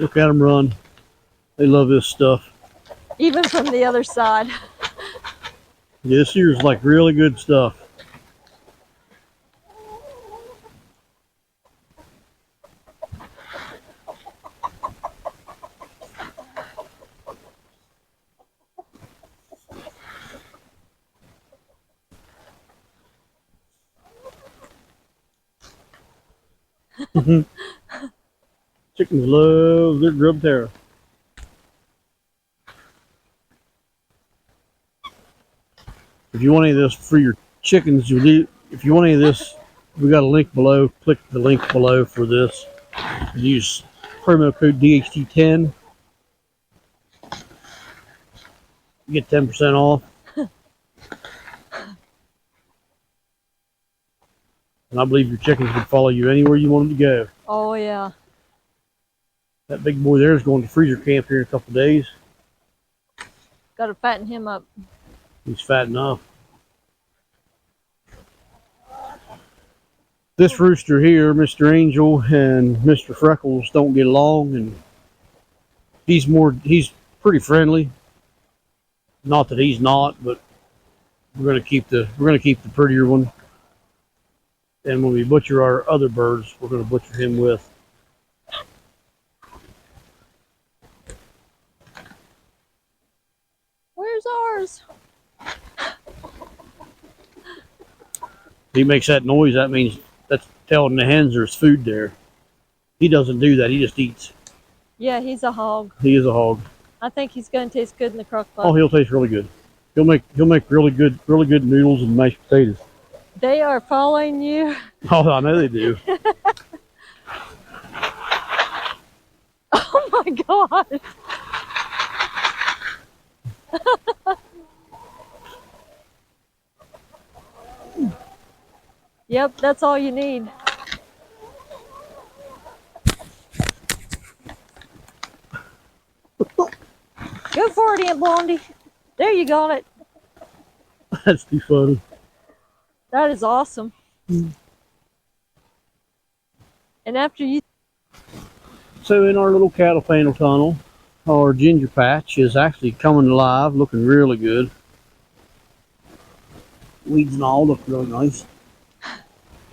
Look at them run. They love this stuff. Even from the other side. Yeah, this here's like really good stuff. Chickens love their grub terra. If you want any of this for your chickens, if you want any of this, we got a link below. Click the link below for this. Use promo code DHT10. You get 10% off. And I believe your chickens would follow you anywhere you want them to go. Oh, yeah. That big boy there is going to freezer camp here in a couple of days. Got to fatten him up. He's fat enough. This rooster here, Mr. Angel and Mr. Freckles, don't get along, and he's pretty friendly. Not that he's not, but we're gonna keep the prettier one. And when we butcher our other birds, we're gonna butcher him with. Where's ours? He makes that noise, that means that's telling the hens there's food there. He doesn't do that, he just eats. Yeah, he's a hog. He is a hog. I think he's going to taste good in the crock pot. Oh, he'll taste really good. He'll make really good noodles and mashed potatoes. They are following you. Oh, I know they do. Oh my God. Yep, that's all you need. Go for it, Aunt Blondie. There, you got it. That's too funny. That is awesome. And after you... So in our little cattle panel tunnel, our ginger patch is actually coming alive, looking really good. Weeds and all look really nice.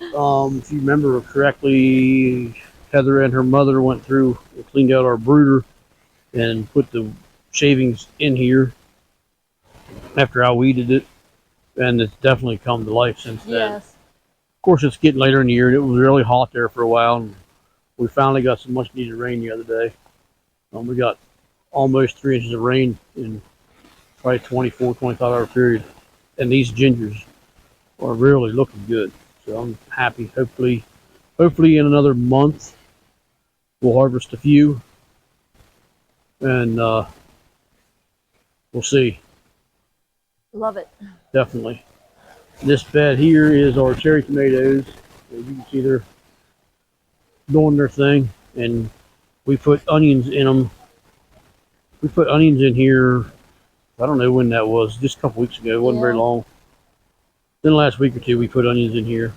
If you remember correctly, Heather and her mother went through and cleaned out our brooder and put the shavings in here after I weeded it, and it's definitely come to life since then. Yes. Of course, it's getting later in the year, and it was really hot there for a while, and we finally got some much needed rain the other day. We got almost 3 inches of rain in probably 24, 25-hour period, and these gingers are really looking good. So I'm happy. Hopefully in another month we'll harvest a few, and we'll see. Love it. Definitely. This bed here is our cherry tomatoes. As you can see, they're doing their thing, and we put onions in them. We put onions in here, I don't know when that was, just a couple weeks ago. It wasn't very long. Then last week or two we put onions in here.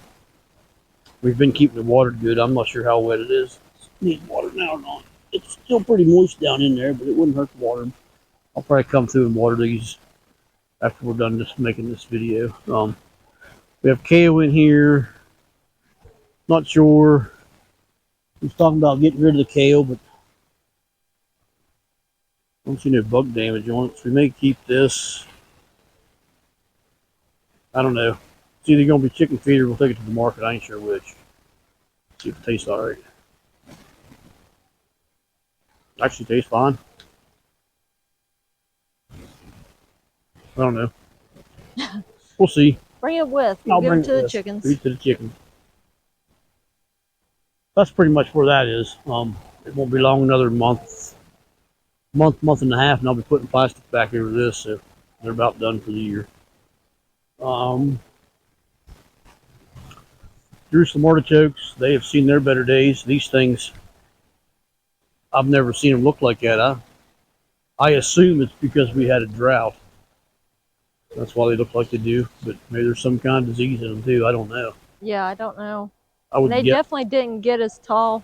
We've been keeping it watered good. I'm not sure how wet it is. It needs water now or not. It's still pretty moist down in there, but it wouldn't hurt to water them. I'll probably come through and water these after we're done making this video. We have kale in here. Not sure. I was talking about getting rid of the kale, but I don't see no bug damage on it, so we may keep this. I don't know. It's either going to be chicken feed or we'll take it to the market. I ain't sure which. See if it tastes alright. Actually tastes fine. I don't know. We'll see. Bring it with. I'll Give bring it to the with. chickens. Feed it to the chickens. That's pretty much where that is. It won't be long, another month and a half, and I'll be putting plastic back over this, so they're about done for the year. Jerusalem artichokes, they have seen their better days. These things, I've never seen them look like that. I assume it's because we had a drought. That's why they look like they do, but maybe there's some kind of disease in them too. I don't know. Yeah, I don't know. I would They definitely didn't get as tall.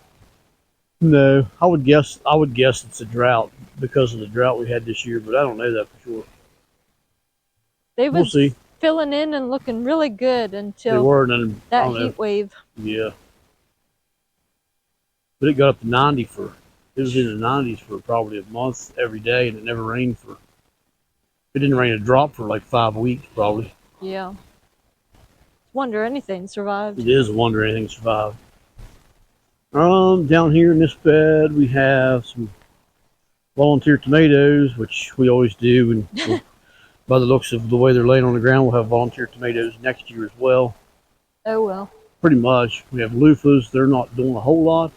No, I would guess it's a drought because of the drought we had this year, but I don't know that for sure. They We'll was see. filling in and looking really good They until were, and then I that don't know. heat wave. Yeah, but it got up to 90 for. It was in the 90s for probably a month every day, and it never rained for. It didn't rain a drop for like 5 weeks, probably. Yeah. Wonder anything survived. It is a wonder anything survived. Down here in this bed, we have some volunteer tomatoes, which we always do, and by the looks of the way they're laying on the ground, we'll have volunteer tomatoes next year as well. Oh well. Pretty much. We have loofahs. They're not doing a whole lot.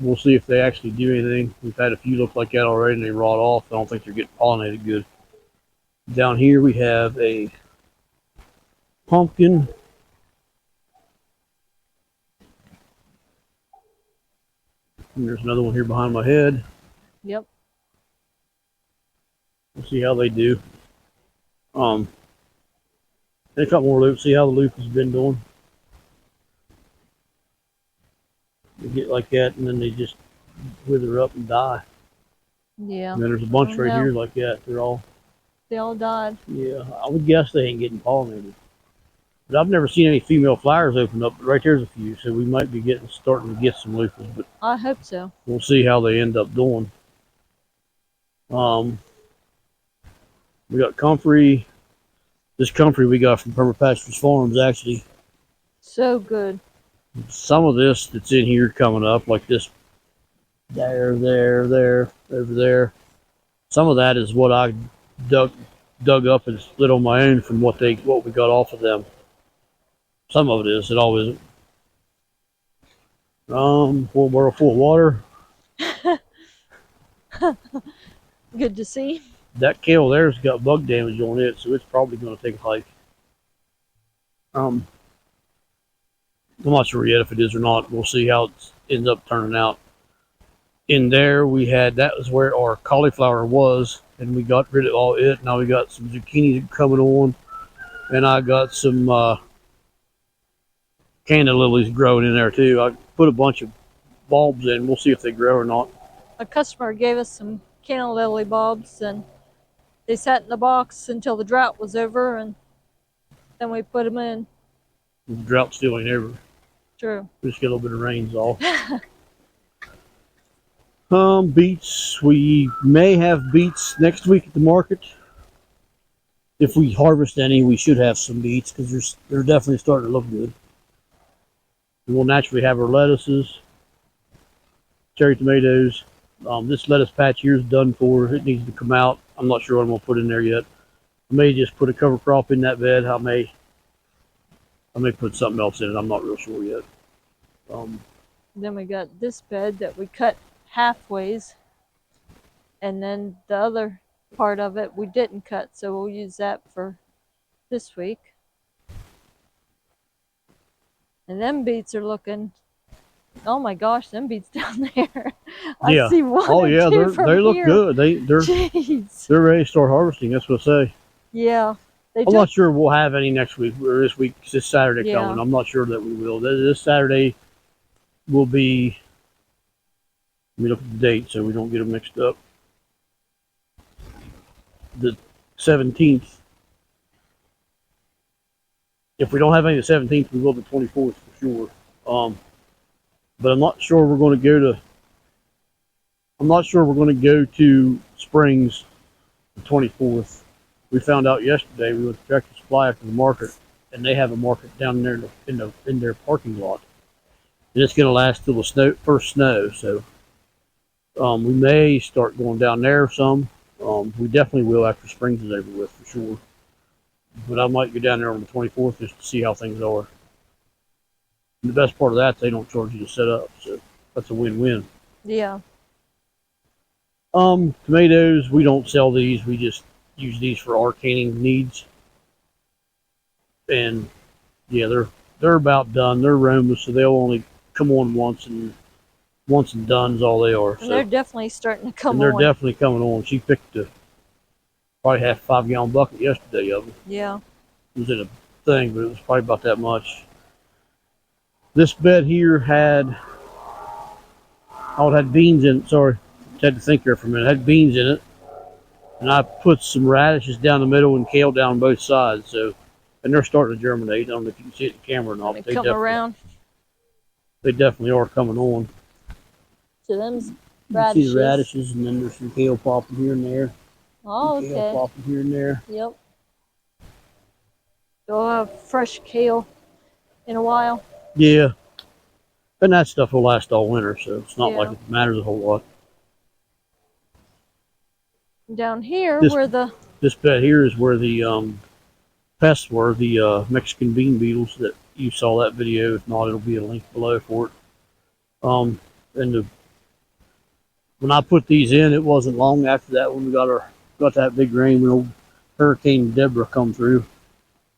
We'll see if they actually do anything. We've had a few look like that already, and they rot off. I don't think they're getting pollinated good. Down here, we have a pumpkin. And there's another one here behind my head. Yep. We'll see how they do. And a couple more loops. See how the loop has been doing. They get like that, and then they just wither up and die. Yeah. And then there's a bunch right no. here like that. They all died. Yeah, I would guess they ain't getting pollinated. But I've never seen any female flowers open up. But right there's a few, so we might be starting to get some loofahs. But I hope so. we'll see how they end up doing. We got comfrey. This comfrey we got from Permapastures Farms, actually. So good. Some of this that's in here coming up, like this, there, over there. Some of that is what I dug up and split on my own from what we got off of them. Some of it is. It always. Full barrel full of water. Good to see. That kale there's got bug damage on it, so it's probably going to take a hike. I'm not sure yet if it is or not. We'll see how it ends up turning out. In there, that was where our cauliflower was, and we got rid of all it. Now we got some zucchini coming on, and I got some canna lilies growing in there too. I put a bunch of bulbs in. We'll see if they grow or not. A customer gave us some canna lily bulbs, and they sat in the box until the drought was over, and then we put them in. The drought still ain't over. True. We just get a little bit of rains off. Beets. We may have beets next week at the market. If we harvest any, we should have some beets because they're definitely starting to look good. And we'll naturally have our lettuces, cherry tomatoes. This lettuce patch here is done for. It needs to come out. I'm not sure what I'm going to put in there yet. I may just put a cover crop in that bed. I may put something else in it. I'm not real sure yet. Then we got this bed that we cut halfways, and then the other part of it we didn't cut, so we'll use that for this week. And them beets are looking, oh my gosh, them beets down there. Yeah. I see one. Oh yeah, they look good. They're Jeez. they're ready to start harvesting. That's what I say. Yeah. I'm not sure we'll have any next week or this week. This Saturday Yeah. coming. I'm not sure that we will. This Saturday will be. Let me look at the date so we don't get them mixed up. The 17th. If we don't have any the 17th, we will the 24th for sure. But I'm not sure we're going to go to. I'm not sure we're going to go to Springs the 24th. We found out yesterday. We went to Tractor Supply after the market, and they have a market down there in their parking lot, and it's going to last till the first snow. So we may start going down there some. We definitely will after Springs is over with for sure. But I might go down there on the 24th just to see how things are. And the best part of that, they don't charge you to set up, so that's a win-win. Yeah. Tomatoes, we don't sell these. We just use these for our canning needs. And yeah, they're about done. They're Roma, so they'll only come on once and done is all they are. And they're definitely starting to come on. They're definitely coming on. She picked probably half a 5-gallon bucket yesterday of them. Yeah. It was in a thing, but it was probably about that much. This bed here had Oh, it had beans in it. Sorry, had to think there for a minute. It had beans in it, and I put some radishes down the middle and kale down both sides. So, and they're starting to germinate. I don't know if you can see it in the camera or not. They come around. They definitely are coming on. So them's radishes. You see the radishes, and then there's some kale popping here and there. Oh, okay. Kale popping here and there. Yep. You'll have fresh kale in a while. Yeah. And that stuff will last all winter, so it's not like it matters a whole lot. Down here, this bed here is where the pests were, the Mexican bean beetles that you saw that video. If not, it'll be a link below for it. And when I put these in, it wasn't long after that when we got that big rain when old Hurricane Deborah come through,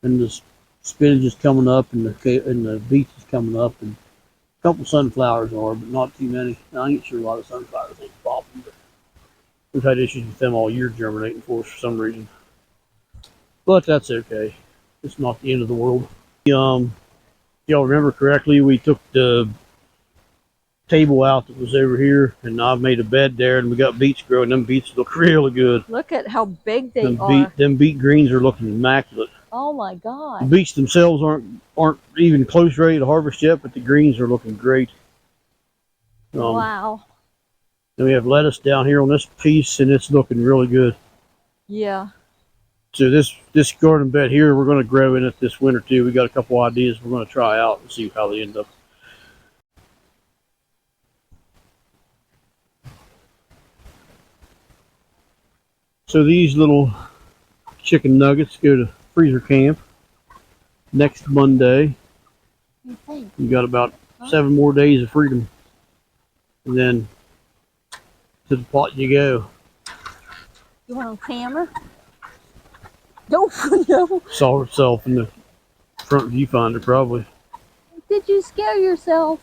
and the spinach is coming up, and the beets is coming up, and a couple sunflowers are, but not too many. I ain't sure a lot of sunflowers ain't popping, but we've had issues with them all year germinating for us for some reason. But that's okay. It's not the end of the world. Y'all remember correctly, we took the table out that was over here, and I made a bed there, and we got beets growing. Them beets look really good. Look at how big they are. Them beet greens are looking immaculate. Oh my God. The beets themselves aren't even close ready to harvest yet, but the greens are looking great. Wow. Then we have lettuce down here on this piece, and it's looking really good. Yeah. So this garden bed here, we're going to grow in it this winter too. We got a couple ideas we're going to try out and see how they end up. So these little chicken nuggets go to freezer camp next Monday. You got about 7 more days of freedom, and then to the pot you go. You want on camera? No. Saw herself in the front viewfinder, probably. Did you scare yourself?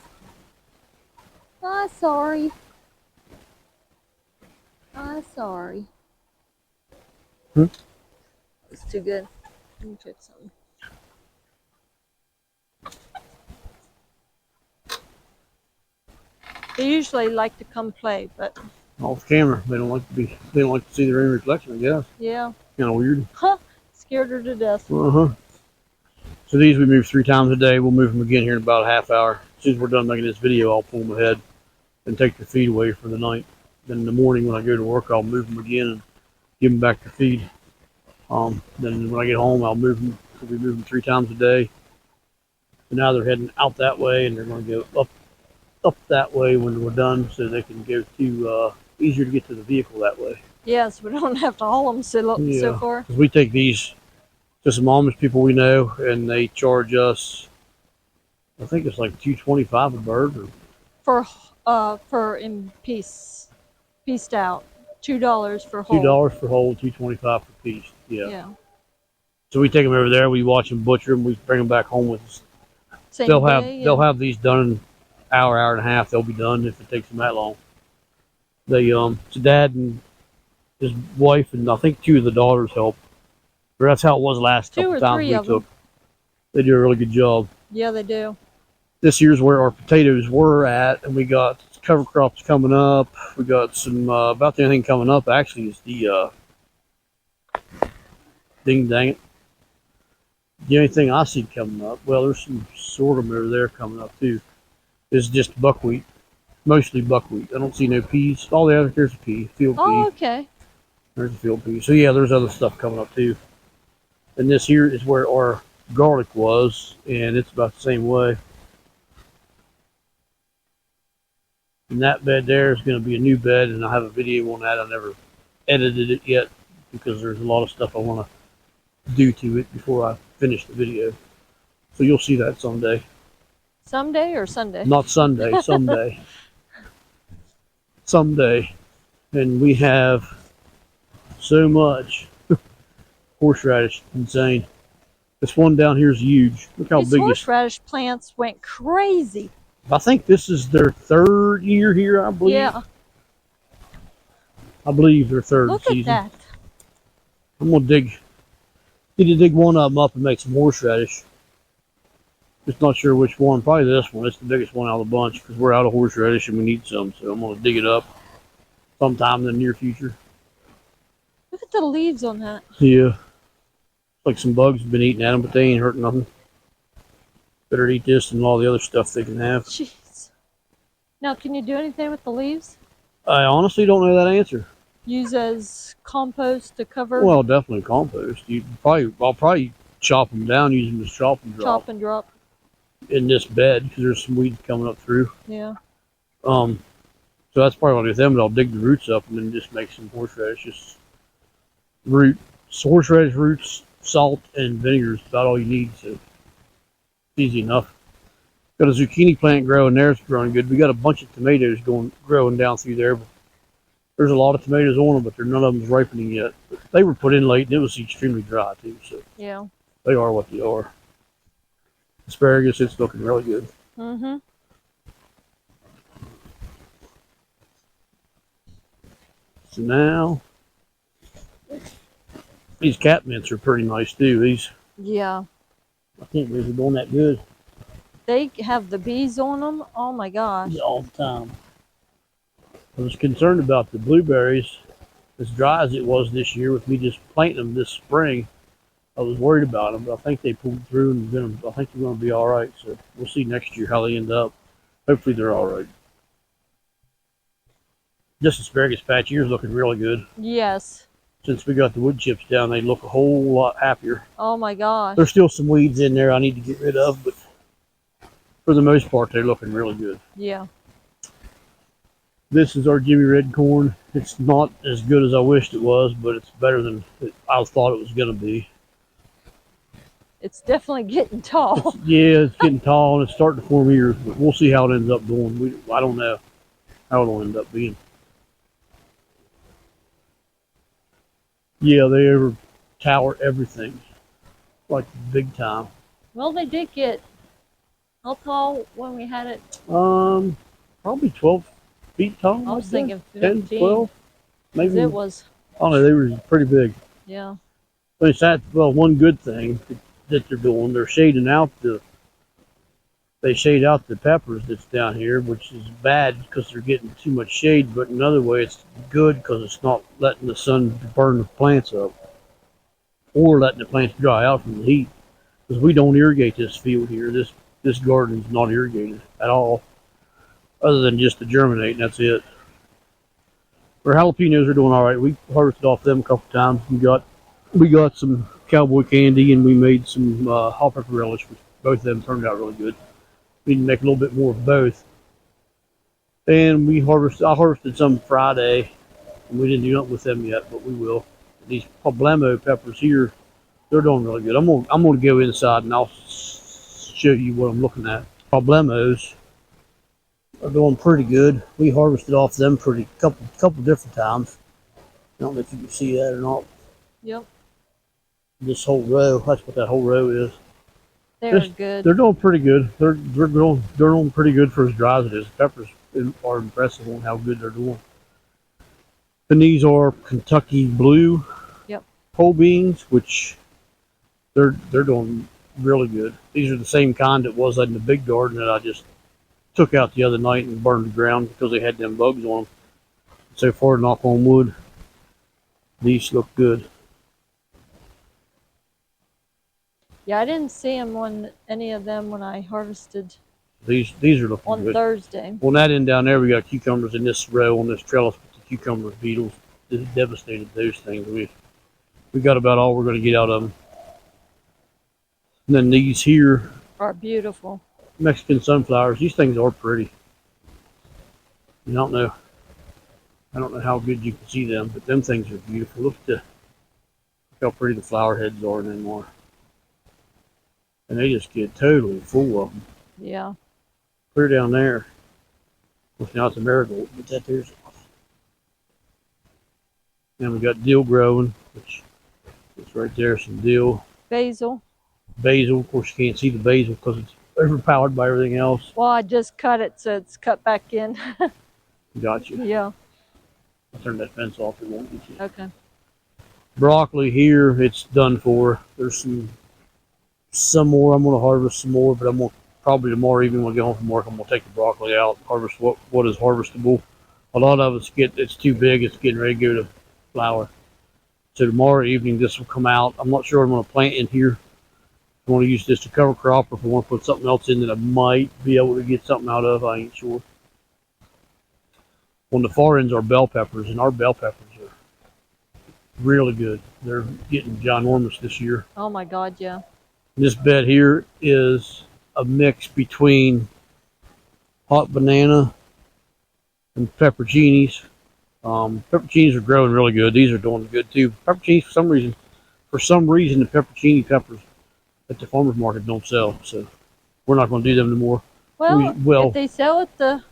I'm sorry. I'm sorry. It's too good. Let me check something. They usually like to come play, but off camera, they don't like to see their own reflection, I guess. Yeah. Kind of weird. Huh. Scared her to death. So these we move 3 times a day. We'll move them again here in about a half hour. As soon as we're done making this video, I'll pull them ahead and take the feed away for the night. Then in the morning when I go to work, I'll move them again and give them back the feed. Then when I get home, I'll move them. We'll be moving 3 times a day. And now they're heading out that way, and they're going to go up that way when we're done, so they can go to easier to get to the vehicle that way. Yes, we don't have to haul them so far. Because we take these to some Amish people we know, and they charge us, I think it's like $2.25 a bird. For in pieced out, $2 for whole. $2 for whole, $2.25 for piece. Yeah. So we take them over there. We watch them butcher them. We bring them back home with us. They'll have these done in an hour and a half. They'll be done if it takes them that long. They Dad and his wife and I think 2 of the daughters help. Or that's how it was last couple times we took. They do a really good job. Yeah, they do. This year's where our potatoes were at, and we got cover crops coming up. We got some about the only thing coming up actually is the ding dang it. The only thing I see coming up, well, there's some sorghum over there coming up too, is just buckwheat. Mostly buckwheat. I don't see no peas. All the other, there's a pea, field pea. Oh, okay. There's a field pea. So yeah, there's other stuff coming up too. And this here is where our garlic was, and it's about the same way. And that bed there is going to be a new bed, and I have a video on that. I never edited it yet because there's a lot of stuff I want to do to it before I finish the video. So you'll see that someday. Someday or Sunday? Not Sunday, someday. Someday. And we have so much horseradish. Insane. This one down here is huge. Look how big these horseradish plants went crazy. I think this is their 3rd year here, I believe. Yeah. I believe their 3rd Look season. at that. I'm going to need to dig one of them up and make some horseradish. Just not sure which one. Probably this one. It's the biggest one out of the bunch because we're out of horseradish and we need some. So I'm going to dig it up sometime in the near future. Look at the leaves on that. Yeah. Like some bugs have been eating at them, but they ain't hurting nothing. Better eat this than all the other stuff they can have. Jeez. Now, can you do anything with the leaves? I honestly don't know that answer. Use as compost to cover? Well, definitely compost. I'll probably chop them down, use them as chop and drop. Chop and drop. In this bed because there's some weeds coming up through. Yeah. So that's probably what I'll do with them, but I'll dig the roots up and then just make some horseradish. Just horseradish roots, salt, and vinegar is about all you need, so it's easy enough. Got a zucchini plant growing there, it's growing good. We got a bunch of tomatoes growing down through there. There's a lot of tomatoes on them, but none of them's ripening yet. But they were put in late and it was extremely dry too, so yeah, they are what they are. Asparagus, it's looking really good. Mm-hmm. So now, these cat mints are pretty nice too. Yeah. I can't believe they're doing that good. They have the bees on them. Oh my gosh. All the time. I was concerned about the blueberries, as dry as it was this year with me just planting them this spring. I was worried about them, but I think they pulled through and I think they're going to be all right. So we'll see next year how they end up. Hopefully they're all right. This asparagus patch here is looking really good. Yes. Since we got the wood chips down, they look a whole lot happier. Oh my gosh. There's still some weeds in there I need to get rid of, but for the most part, they're looking really good. Yeah. This is our Jimmy Red corn. It's not as good as I wished it was, but it's better than I thought it was going to be. It's definitely getting tall. Yeah, it's getting tall and it's starting to form ears, but we'll see how it ends up doing. I don't know how it'll end up being. Yeah, they overtower everything, like big time. Well, they did get how tall when we had it? Probably 12 feet tall. I was thinking 10, 15. 12, maybe. It was. I don't know, they were pretty big. Yeah. But it's that, well, one good thing that they're doing, they're shading out they shade out the peppers that's down here, which is bad because they're getting too much shade, but another way it's good because it's not letting the sun burn the plants up or letting the plants dry out from the heat, because we don't irrigate this field here. This garden is not irrigated at all, other than just to germinate, and that's it. Our jalapenos are doing all right. We harvested off them a couple times. We got some cowboy candy and we made some hot pepper relish, which both of them turned out really good. We need to make a little bit more of both. And I harvested some Friday, and we didn't do nothing with them yet, but we will. These problemo peppers here, they're doing really good. I'm gonna go inside and I'll show you what I'm looking at. Problemos are doing pretty good. We harvested off them couple different times. I don't know if you can see that or not. Yep. This whole row, that's what that whole row is. They're good. They're doing pretty good. They're doing pretty good for as dry as it is. The peppers are impressive on how good they're doing. And these are Kentucky blue pole beans, which they're doing really good. These are the same kind that was in the big garden that I just took out the other night and burned the ground because they had them bugs on them. So far, knock on wood, these look good. Yeah, I didn't see any of them when I harvested. These are looking on good. Thursday. On that end down there, we got cucumbers in this row on this trellis. But the cucumber beetles devastated those things. We got about all we're going to get out of them. And then these here are beautiful. Mexican sunflowers. These things are pretty. I don't know how good you can see them, but them things are beautiful. Look how pretty the flower heads are anymore. And they just get totally full of them. Yeah. Clear down there. Well, now it's a marigold, but that there's. Then we got dill growing, which is right there, some dill. Basil. Basil, of course you can't see the basil because it's overpowered by everything else. Well, I just cut it so it's cut back in. Gotcha. Yeah. I'll turn that fence off, it won't get you. Okay. Broccoli here, it's done for. There's some more. I'm going to harvest some more, but I'm going to probably tomorrow evening when I get home from work, I'm gonna take the broccoli out, harvest what is harvestable. A lot of it's too big, it's getting ready to go to flower. So tomorrow evening this will come out. I'm not sure I'm gonna plant in here. I want to use this to cover crop, or if I want to put something else in that I might be able to get something out of, I ain't sure. On the far ends are bell peppers, and our bell peppers are really good. They're getting ginormous this year. Oh my God, yeah. This bed here is a mix between hot banana and pepperoncinis. Pepperoncinis are growing really good. These are doing good too. Pepperoncinis, for some reason, the pepperoncini peppers at the farmer's market don't sell, so we're not going to do them anymore. Well, if they sell at the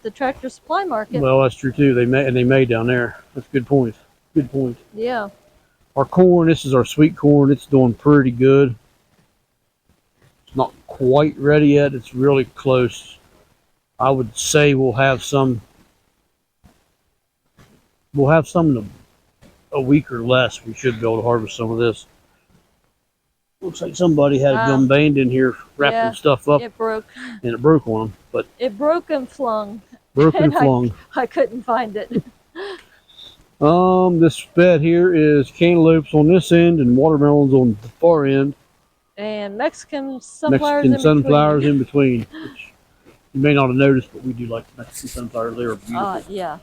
Tractor Supply Market. Well, that's true too. They may down there. That's a good point. Good point. Yeah. Our corn, this is our sweet corn. It's doing pretty good. It's not quite ready yet. It's really close. I would say we'll have some in a week or less. We should be able to harvest some of this. Looks like somebody had a gum band in here wrapping stuff up. It broke. And it broke on them. But it broke and flung. I couldn't find it. This bed here is cantaloupes on this end and watermelons on the far end. And Mexican sunflowers in between. Which you may not have noticed, but we do like the Mexican sunflowers. They are beautiful. Yeah.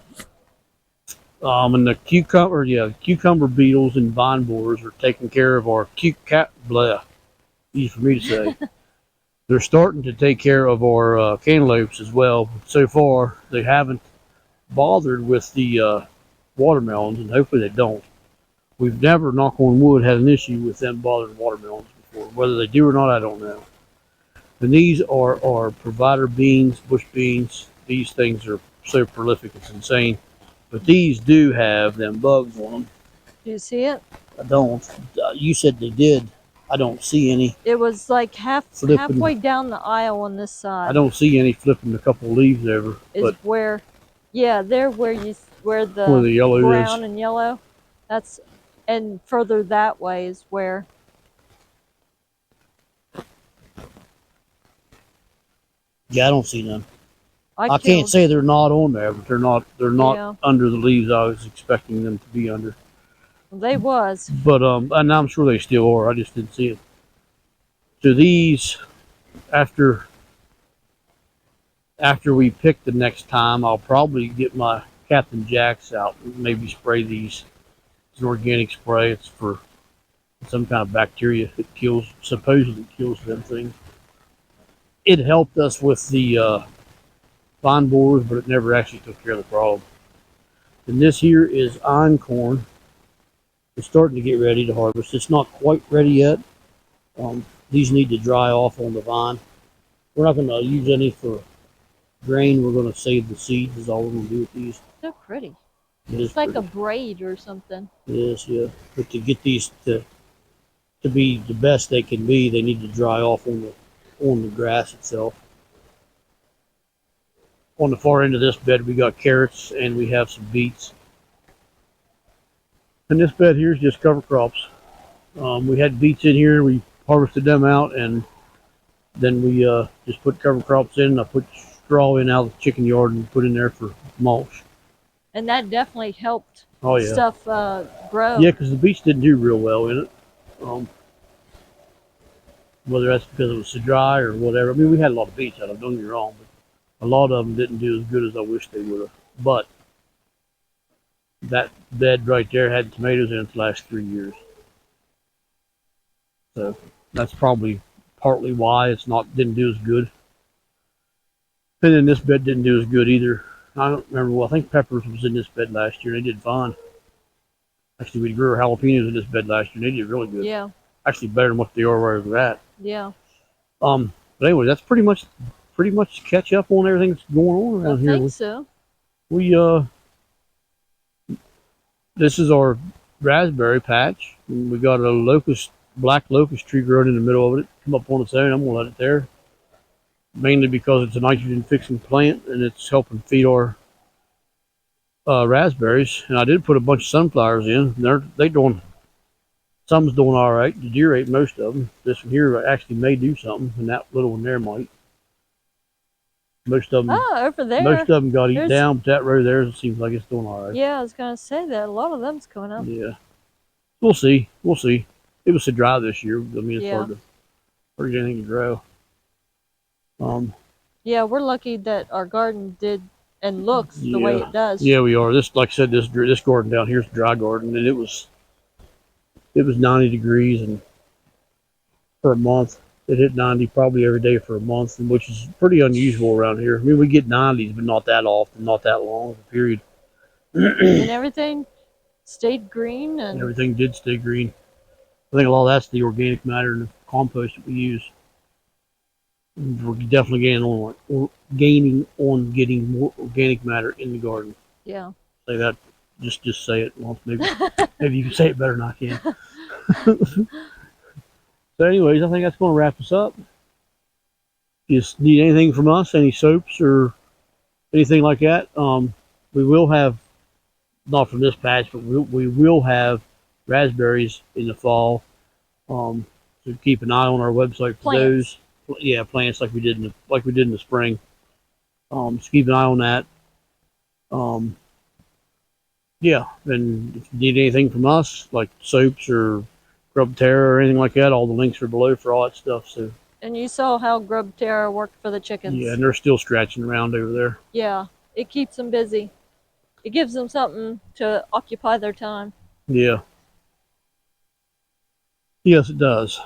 And the cucumber beetles and vine borers are taking care of our easy for me to say. They're starting to take care of our cantaloupes as well. So far, they haven't bothered with the watermelons, and hopefully they don't. We've never, knock on wood, had an issue with them bothering watermelons before. Whether they do or not, I don't know. And these are provider beans, bush beans. These things are so prolific, it's insane. But these do have them bugs on them. Do you see it? I don't. You said they did. I don't see any. It was like halfway down the aisle on this side. I don't see any flipping a couple of leaves over. Is where, yeah, there where the yellow brown is. And yellow. That's, and further that way is where. Yeah, I don't see none. I can't say they're not on there, but they're not under the leaves I was expecting them to be under. They was. But and I'm sure they still are. I just didn't see it. So these, after we pick the next time, I'll probably get my Captain Jacks out and maybe spray these. It's an organic spray. It's for some kind of bacteria that supposedly kills them things. It helped us with the vine borers, but it never actually took care of the problem. And this here is einkorn. It's starting to get ready to harvest. It's not quite ready yet. These need to dry off on the vine. We're not going to use any for grain. We're going to save the seeds is all we're going to do with these. So pretty. It's like a braid or something. It is, yeah. But to get these to be the best they can be, they need to dry off on the grass itself. On the far end of this bed, we got carrots and we have some beets. And this bed here is just cover crops. We had beets in here. We harvested them out, and then we just put cover crops in. I put straw in out of the chicken yard and put in there for mulch. And that definitely helped stuff grow. Yeah, because the beets didn't do real well in it. Whether that's because it was so dry or whatever. I mean, we had a lot of beets out of it, don't get me wrong, but a lot of them didn't do as good as I wish they would have. But that bed right there had tomatoes in it the last 3 years. So that's probably partly why it's didn't do as good. And then this bed didn't do as good either. I don't remember. Well, I think peppers was in this bed last year. They did fine. Actually, we grew our jalapenos in this bed last year. They did really good. Yeah. Actually, better than what they are where they're at. Yeah. But anyway, that's pretty much catch up on everything that's going on around here. I think so. This is our raspberry patch. And we got a black locust tree growing in the middle of it. Come up on its own. I'm gonna let it there. Mainly because it's a nitrogen fixing plant and it's helping feed our raspberries. And I did put a bunch of sunflowers in. They're doing Some's doing all right. The deer ate most of them. This one here actually may do something, and that little one there might. Most of them, over there. most of them got eaten down, but that row there it seems like it's doing all right. Yeah, I was gonna say that a lot of them's coming up. Yeah, we'll see. We'll see. It was so dry this year. I mean, it's hard to get anything to grow. Yeah, we're lucky that our garden did and looks the way it does. Yeah, we are. This, like I said, this garden down here is a dry garden, and it was 90 degrees, and for a month it hit 90 probably every day for a month, which is pretty unusual around here. I mean, we get 90s, but not that often, not that long of a period. And everything stayed green, and everything did stay green. I think a lot of that's the organic matter and the compost that we use. We're definitely gaining on getting more organic matter in the garden. Yeah. Say that. Just say it once. Maybe you can say it better than I can. So, anyways, I think that's going to wrap us up. You need anything from us? Any soaps or anything like that? We will have, not from this patch, but we will have raspberries in the fall. So keep an eye on our website for those. Yeah, plants like we did in the spring. So keep an eye on that. Yeah, and if you need anything from us, like soaps or Grub Terra or anything like that, all the links are below for all that stuff. So. And you saw how Grub Terra worked for the chickens. Yeah, and they're still scratching around over there. Yeah, it keeps them busy. It gives them something to occupy their time. Yeah. Yes, it does.